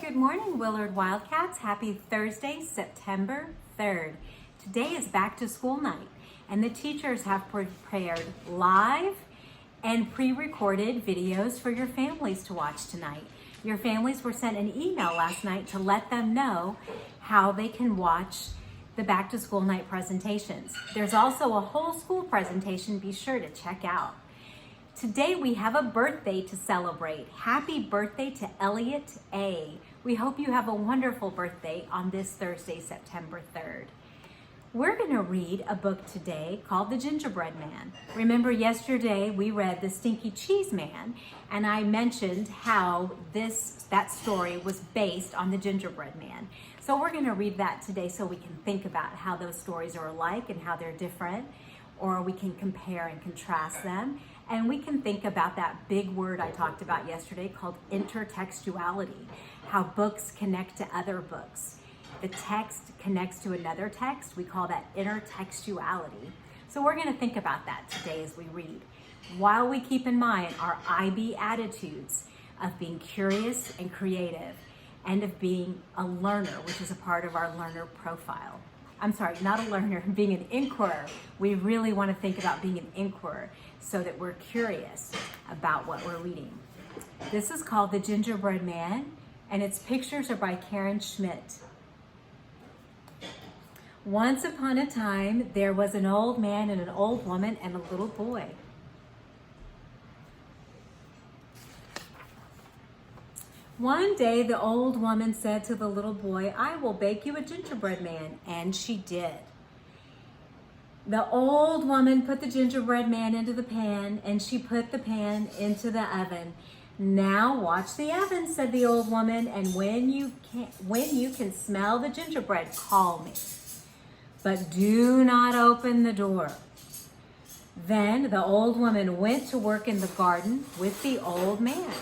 Good morning, Willard Wildcats. Happy Thursday, September 3rd. Today is back to school night, and the teachers have prepared live and pre-recorded videos for your families to watch tonight. Your families were sent an email last night to let them know how they can watch the back to school night presentations. There's also a whole school presentation be sure to check out. Today we have a birthday to celebrate. Happy birthday to Elliot A. We hope you have a wonderful birthday on this Thursday, September 3rd. We're going to read a book today called The Gingerbread Man. Remember yesterday we read The Stinky Cheese Man, and I mentioned how that story was based on The Gingerbread Man. So we're going to read that today so we can think about how those stories are alike and how they're different, or we can compare and contrast them. And we can think about that big word I talked about yesterday called intertextuality, how books connect to other books. The text connects to another text. We call that intertextuality. So we're going to think about that today as we read, while we keep in mind our IB attitudes of being curious and creative and of being a learner, which is a part of our learner profile. I'm sorry, not a learner, being an inquirer. We really want to think about being an inquirer so that we're curious about what we're reading. This is called The Gingerbread Man, and its pictures are by Karen Schmidt. Once upon a time, there was an old man and an old woman and a little boy. One day, the old woman said to the little boy, "I will bake you a gingerbread man," and she did. The old woman put the gingerbread man into the pan, and she put the pan into the oven. "Now watch the oven," said the old woman, "and when you can smell the gingerbread, call me. But do not open the door." Then the old woman went to work in the garden with the old man.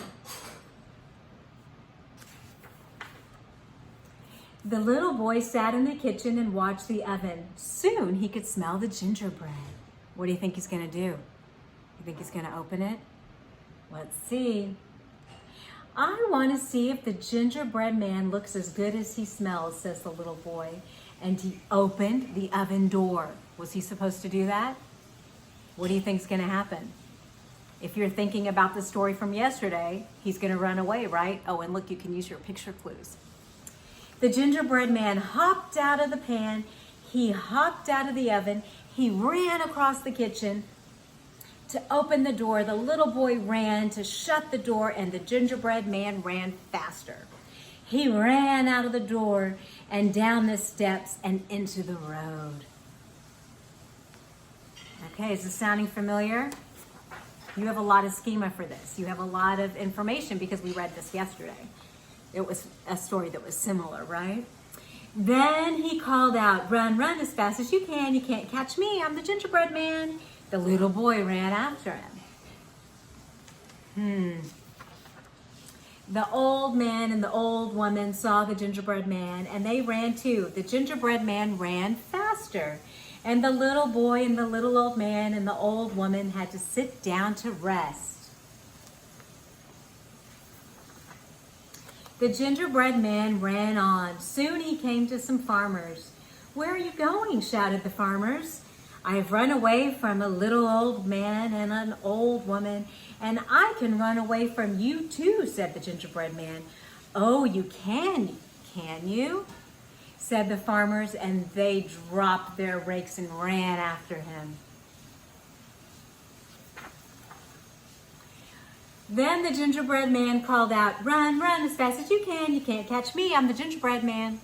The little boy sat in the kitchen and watched the oven. Soon he could smell the gingerbread. What do you think he's going to do? You think he's going to open it? Let's see. "I want to see if the gingerbread man looks as good as he smells," says the little boy. And he opened the oven door. Was he supposed to do that? What do you think is going to happen? If you're thinking about the story from yesterday, he's going to run away, right? Oh, and look, you can use your picture clues. The gingerbread man hopped out of the pan, he hopped out of the oven, he ran across the kitchen to open the door. The little boy ran to shut the door, and the gingerbread man ran faster. He ran out of the door and down the steps and into the road. Okay, is this sounding familiar? You have a lot of schema for this. You have a lot of information because we read this yesterday. It was a story that was similar, right? Then he called out, "Run, run as fast as you can. You can't catch me. I'm the gingerbread man." The little boy ran after him. The old man and the old woman saw the gingerbread man, and they ran too. The gingerbread man ran faster, and the little boy and the little old man and the old woman had to sit down to rest. The gingerbread man ran on. Soon he came to some farmers. "Where are you going?" shouted the farmers. "I have run away from a little old man and an old woman, and I can run away from you too," said the gingerbread man. "Oh, you can you?" said the farmers, and they dropped their rakes and ran after him. Then the gingerbread man called out, "Run, run as fast as you can. You can't catch me. I'm the gingerbread man."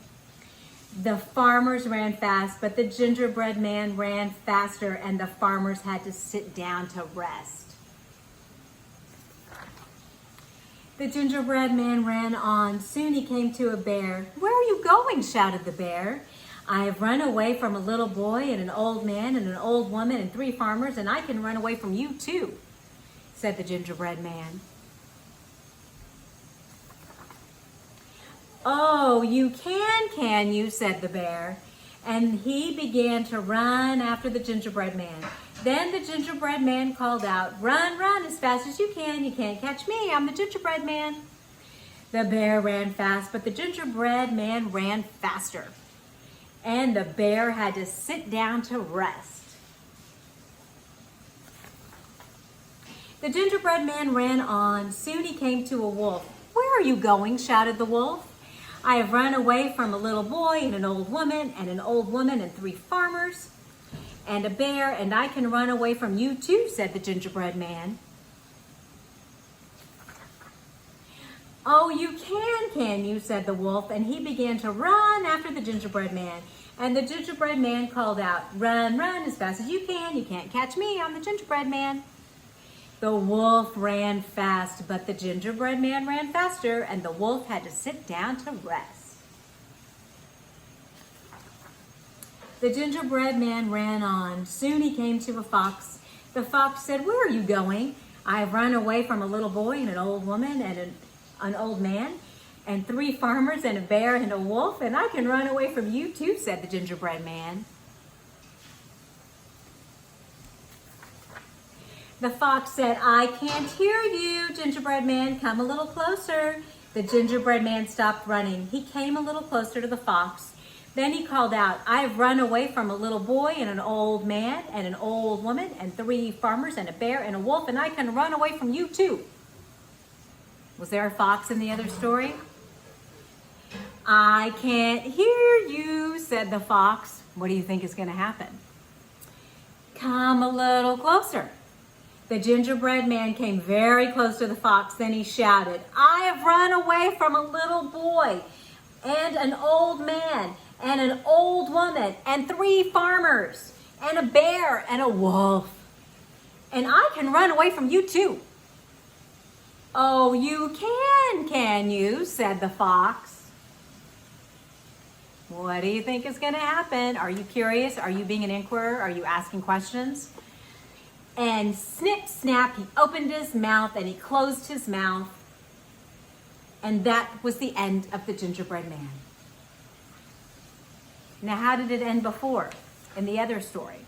The farmers ran fast, but the gingerbread man ran faster, and the farmers had to sit down to rest. The gingerbread man ran on. Soon he came to a bear. "Where are you going?" shouted the bear. "I have run away from a little boy and an old man and an old woman and 3 farmers, and I can run away from you too," said the gingerbread man. "Oh, you can you?" said the bear. And he began to run after the gingerbread man. Then the gingerbread man called out, "Run, run as fast as you can. You can't catch me. I'm the gingerbread man." The bear ran fast, but the gingerbread man ran faster. And the bear had to sit down to rest. The gingerbread man ran on. Soon he came to a wolf. "Where are you going?" shouted the wolf. "I have run away from a little boy and an old woman and an old woman and 3 farmers and a bear, and I can run away from you too," said the gingerbread man. "Oh, you can you?" said the wolf, and he began to run after the gingerbread man. And the gingerbread man called out, "Run, run as fast as you can. You can't catch me, I'm the gingerbread man." The wolf ran fast, but the gingerbread man ran faster, and the wolf had to sit down to rest. The gingerbread man ran on. Soon he came to a fox. The fox said, "Where are you going?" "I have run away from a little boy and an old woman and an old man and 3 farmers and a bear and a wolf, and I can run away from you too," said the gingerbread man. The fox said, "I can't hear you, gingerbread man. Come a little closer." The gingerbread man stopped running. He came a little closer to the fox. Then he called out, "I have run away from a little boy and an old man and an old woman and 3 farmers and a bear and a wolf, and I can run away from you too." Was there a fox in the other story? "I can't hear you," said the fox. What do you think is going to happen? "Come a little closer." The gingerbread man came very close to the fox. Then he shouted, "I have run away from a little boy and an old man and an old woman and 3 farmers and a bear and a wolf, and I can run away from you too." "Oh, you can you?" said the fox. What do you think is going to happen? Are you curious? Are you being an inquirer? Are you asking questions? And snip, snap, he opened his mouth and he closed his mouth. And that was the end of the gingerbread man. Now, how did it end before in the other story?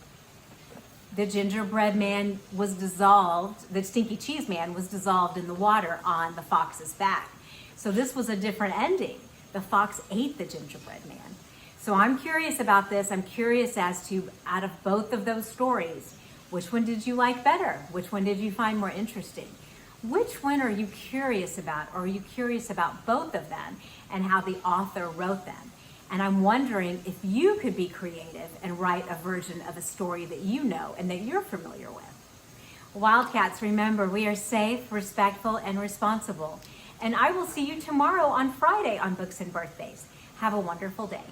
The gingerbread man was dissolved, the stinky cheese man was dissolved in the water on the fox's back. So this was a different ending. The fox ate the gingerbread man. So I'm curious about this. I'm curious as to, out of both of those stories, which one did you like better? Which one did you find more interesting? Which one are you curious about? Or are you curious about both of them and how the author wrote them? And I'm wondering if you could be creative and write a version of a story that you know and that you're familiar with. Wildcats, remember, we are safe, respectful, and responsible. And I will see you tomorrow on Friday on Books and Birthdays. Have a wonderful day.